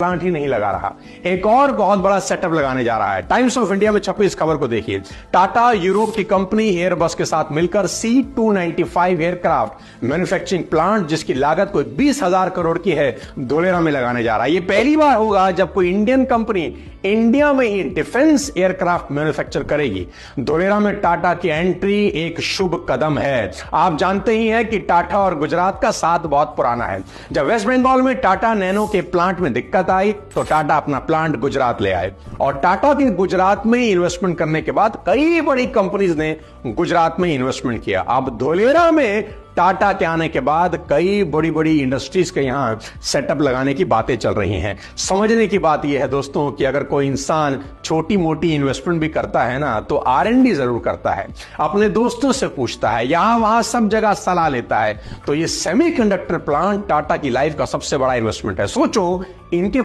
Plant ही नहीं लगा रहा, एक और बहुत बड़ा सेटअप लगाने जा रहा है। टाइम्स ऑफ इंडिया में छपी इस खबर को देखिए। टाटा यूरोप की कंपनी एयरबस के साथ मिलकर C295 एयरक्राफ्ट मैन्युफैक्चरिंग प्लांट, जिसकी लागत कोई 20,000 करोड़ की है, धोलेरा में लगाने जा रहा है। ये पहली बार होगा जब कोई इंडियन कंपनी इंडिया में ही डिफेंस एयरक्राफ्ट मैन्युफैक्चर करेगी। धोलेरा में टाटा की एंट्री एक शुभ कदम है। आप जानते ही हैं कि टाटा और गुजरात का साथ बहुत पुराना है। जब वेस्ट बंगाल में टाटा नैनो के प्लांट में दिक्कत आई तो टाटा अपना प्लांट गुजरात ले आए, और टाटा के गुजरात में इन्वेस्टमेंट करने के बाद कई बड़ी कंपनीज ने गुजरात में इन्वेस्टमेंट किया। अब धोलेरा में टाटा के आने के बाद कई बड़ी बड़ी इंडस्ट्रीज के यहां सेटअप लगाने की बातें चल रही हैं। समझने की बात यह है दोस्तों कि अगर कोई इंसान छोटी मोटी इन्वेस्टमेंट भी करता है ना, तो R&D जरूर करता है, अपने दोस्तों से पूछता है, यहां वहां सब जगह सलाह लेता है। तो ये सेमीकंडक्टर प्लांट टाटा की लाइफ का सबसे बड़ा इन्वेस्टमेंट है। सोचो, इनके